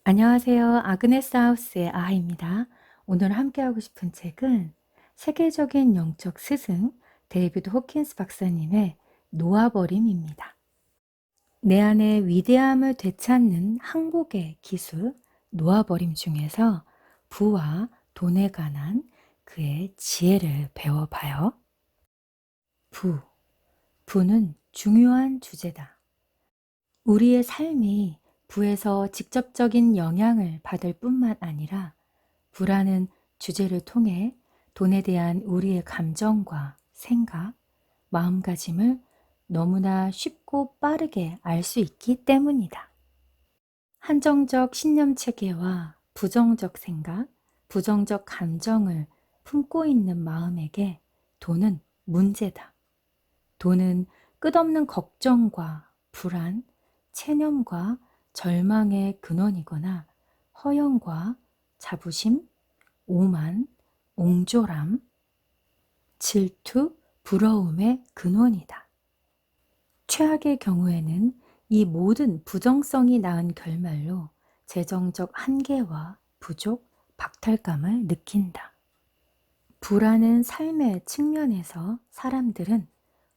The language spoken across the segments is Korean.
안녕하세요. 아그네스 하우스의 아하입니다. 오늘 함께하고 싶은 책은 세계적인 영적 스승 데이비드 호킨스 박사님의 놓아버림입니다. 내 안의 위대함을 되찾는 항복의 기술 놓아버림 중에서 부와 돈에 관한 그의 지혜를 배워봐요. 부. 부는 중요한 주제다. 우리의 삶이 부에서 직접적인 영향을 받을 뿐만 아니라 부라는 주제를 통해 돈에 대한 우리의 감정과 생각, 마음가짐을 너무나 쉽고 빠르게 알 수 있기 때문이다. 한정적 신념 체계와 부정적 생각, 부정적 감정을 품고 있는 마음에게 돈은 문제다. 돈은 끝없는 걱정과 불안, 체념과 절망의 근원이거나 허영과 자부심, 오만, 옹졸함, 질투, 부러움의 근원이다. 최악의 경우에는 이 모든 부정성이 낳은 결말로 재정적 한계와 부족, 박탈감을 느낀다. 부라는 삶의 측면에서 사람들은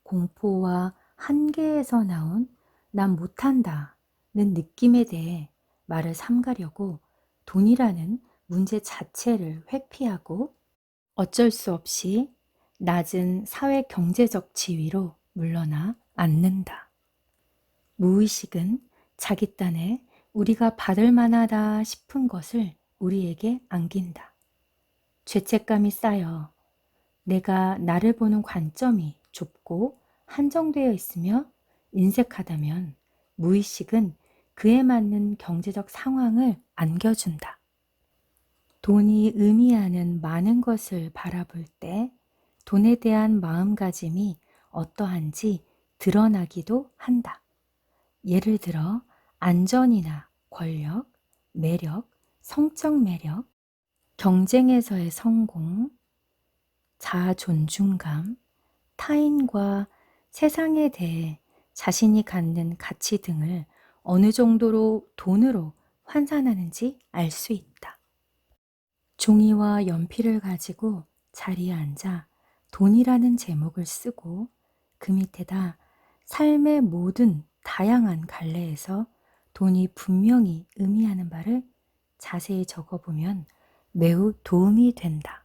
공포와 한계에서 나온 난 못한다는 느낌에 대해 말을 삼가려고 돈이라는 문제 자체를 회피하고 어쩔 수 없이 낮은 사회 경제적 지위로 물러나 앉는다. 무의식은 자기 딴에 우리가 받을 만하다 싶은 것을 우리에게 안긴다. 죄책감이 쌓여 내가 나를 보는 관점이 좁고 한정되어 있으며 인색하다면 무의식은 그에 맞는 경제적 상황을 안겨준다. 돈이 의미하는 많은 것을 바라볼 때 돈에 대한 마음가짐이 어떠한지 드러나기도 한다. 예를 들어 안전이나 권력, 매력, 성적 매력, 경쟁에서의 성공, 자아 존중감, 타인과 세상에 대해 자신이 갖는 가치 등을 어느 정도로 돈으로 환산하는지 알 수 있다. 종이와 연필을 가지고 자리에 앉아 돈이라는 제목을 쓰고 그 밑에다 삶의 모든 다양한 갈래에서 돈이 분명히 의미하는 바를 자세히 적어보면 매우 도움이 된다.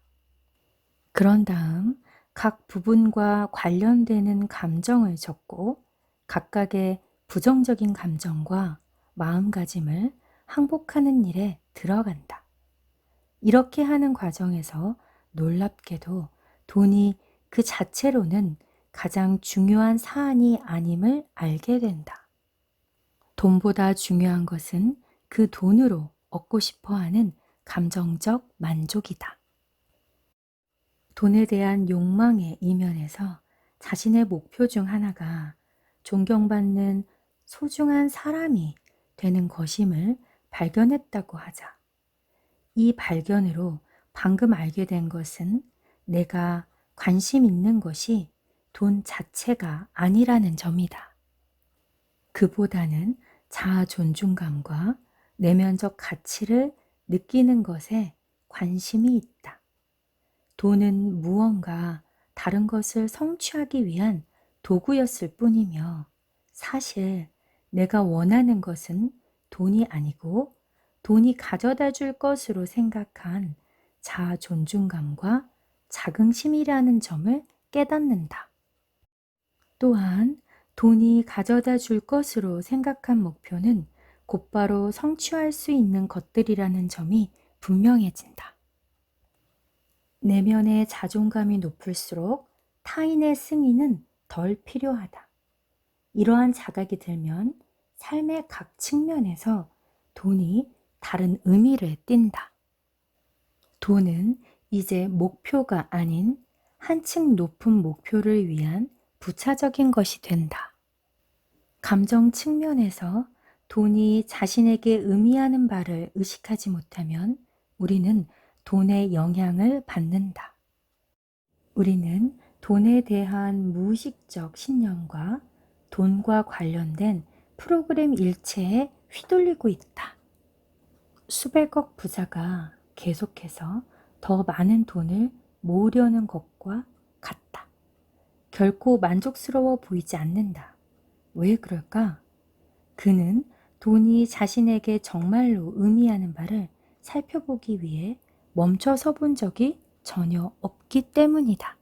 그런 다음 각 부분과 관련되는 감정을 적고 각각의 부정적인 감정과 마음가짐을 항복하는 일에 들어간다. 이렇게 하는 과정에서 놀랍게도 돈이 그 자체로는 가장 중요한 사안이 아님을 알게 된다. 돈보다 중요한 것은 그 돈으로 얻고 싶어 하는 감정적 만족이다. 돈에 대한 욕망의 이면에서 자신의 목표 중 하나가 존경받는 소중한 사람이 되는 것임을 발견했다고 하자. 이 발견으로 방금 알게 된 것은 내가 관심 있는 것이 돈 자체가 아니라는 점이다. 그보다는 자아 존중감과 내면적 가치를 느끼는 것에 관심이 있다. 돈은 무언가 다른 것을 성취하기 위한 도구였을 뿐이며 사실 내가 원하는 것은 돈이 아니고 돈이 가져다 줄 것으로 생각한 자아 존중감과 자긍심이라는 점을 깨닫는다. 또한 돈이 가져다 줄 것으로 생각한 목표는 곧바로 성취할 수 있는 것들이라는 점이 분명해진다. 내면의 자존감이 높을수록 타인의 승인은 덜 필요하다. 이러한 자각이 들면 삶의 각 측면에서 돈이 다른 의미를 띈다. 돈은 이제 목표가 아닌 한층 높은 목표를 위한 부차적인 것이 된다. 감정 측면에서 돈이 자신에게 의미하는 바를 의식하지 못하면 우리는 돈의 영향을 받는다. 우리는 돈에 대한 무의식적 신념과 돈과 관련된 프로그램 일체에 휘둘리고 있다. 수백억 부자가 계속해서 더 많은 돈을 모으려는 것과 같다. 결코 만족스러워 보이지 않는다. 왜 그럴까? 그는 돈이 자신에게 정말로 의미하는 바를 살펴보기 위해 멈춰 서본 적이 전혀 없기 때문이다.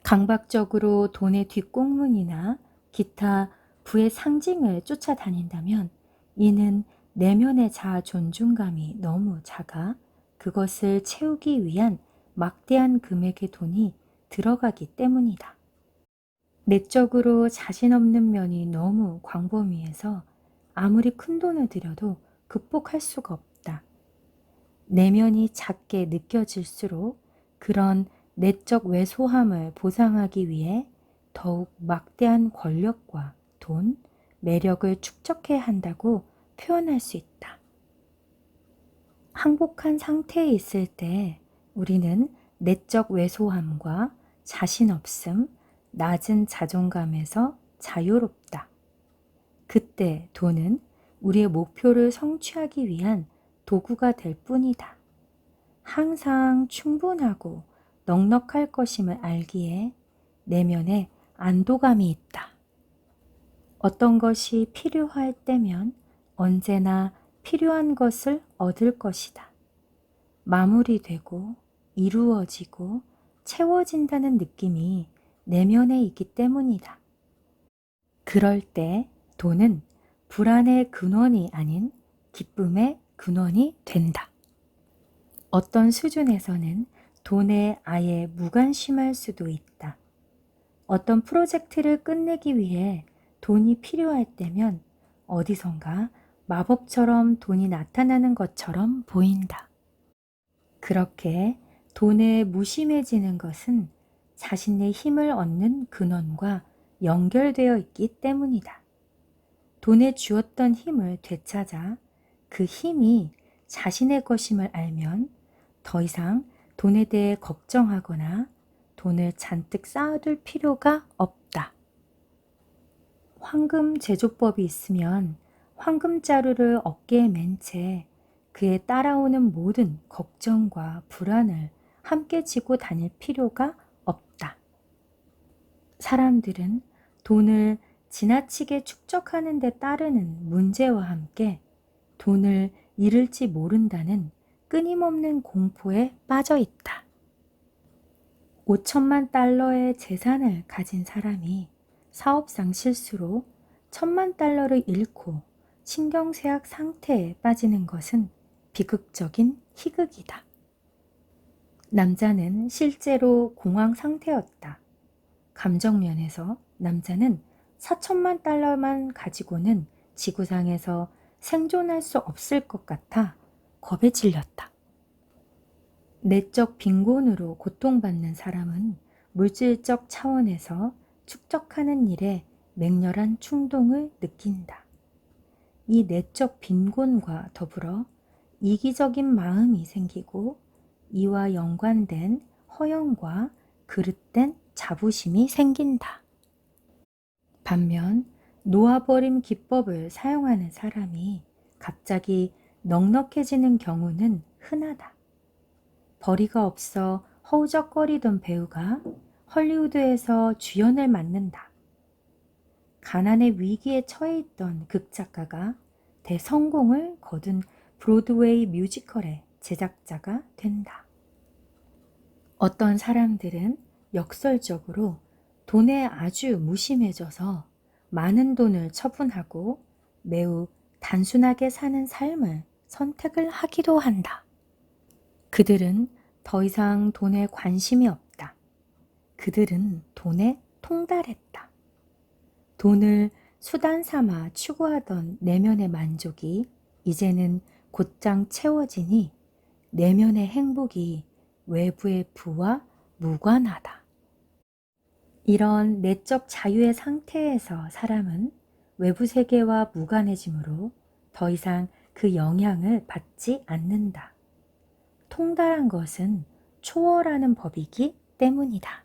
강박적으로 돈의 뒷공문이나 기타 부의 상징을 쫓아다닌다면 이는 내면의 자아 존중감이 너무 작아 그것을 채우기 위한 막대한 금액의 돈이 들어가기 때문이다. 내적으로 자신 없는 면이 너무 광범위해서 아무리 큰 돈을 들여도 극복할 수가 없다. 내면이 작게 느껴질수록 그런 내적 왜소함을 보상하기 위해 더욱 막대한 권력과 돈, 매력을 축적해야 한다고 표현할 수 있다. 항복한 상태에 있을 때 우리는 내적 왜소함과 자신 없음, 낮은 자존감에서 자유롭다. 그때 돈은 우리의 목표를 성취하기 위한 도구가 될 뿐이다. 항상 충분하고 넉넉할 것임을 알기에 내면에 안도감이 있다. 어떤 것이 필요할 때면 언제나 필요한 것을 얻을 것이다. 마무리되고 이루어지고 채워진다는 느낌이 내면에 있기 때문이다. 그럴 때 돈은 불안의 근원이 아닌 기쁨의 근원이 된다. 어떤 수준에서는 돈에 아예 무관심할 수도 있다. 어떤 프로젝트를 끝내기 위해 돈이 필요할 때면 어디선가 마법처럼 돈이 나타나는 것처럼 보인다. 그렇게 돈에 무심해지는 것은 자신의 힘을 얻는 근원과 연결되어 있기 때문이다. 돈에 주었던 힘을 되찾아 그 힘이 자신의 것임을 알면 더 이상 돈에 대해 걱정하거나 돈을 잔뜩 쌓아둘 필요가 없다. 황금 제조법이 있으면 황금자루를 어깨에 맨 채 그에 따라오는 모든 걱정과 불안을 함께 지고 다닐 필요가 없다. 사람들은 돈을 지나치게 축적하는 데 따르는 문제와 함께 돈을 잃을지 모른다는 끊임없는 공포에 빠져 있다. 5천만 달러의 재산을 가진 사람이 사업상 실수로 1,000만 달러를 잃고 신경쇠약 상태에 빠지는 것은 비극적인 희극이다. 남자는 실제로 공황 상태였다. 감정 면에서 남자는 4천만 달러만 가지고는 지구상에서 생존할 수 없을 것 같아 겁에 질렸다. 내적 빈곤으로 고통받는 사람은 물질적 차원에서 축적하는 일에 맹렬한 충동을 느낀다. 이 내적 빈곤과 더불어 이기적인 마음이 생기고 이와 연관된 허영과 그릇된 자부심이 생긴다. 반면 놓아버림 기법을 사용하는 사람이 갑자기 넉넉해지는 경우는 흔하다. 벌이가 없어 허우적거리던 배우가 헐리우드에서 주연을 맡는다. 가난의 위기에 처해 있던 극작가가 대성공을 거둔 브로드웨이 뮤지컬의 제작자가 된다. 어떤 사람들은 역설적으로 돈에 아주 무심해져서 많은 돈을 처분하고 매우 단순하게 사는 삶을 선택을 하기도 한다. 그들은 더 이상 돈에 관심이 없다. 그들은 돈에 통달했다. 돈을 수단 삼아 추구하던 내면의 만족이 이제는 곧장 채워지니 내면의 행복이 외부의 부와 무관하다. 이런 내적 자유의 상태에서 사람은 외부 세계와 무관해지므로 더 이상 그 영향을 받지 않는다. 통달한 것은 초월하는 법이기 때문이다.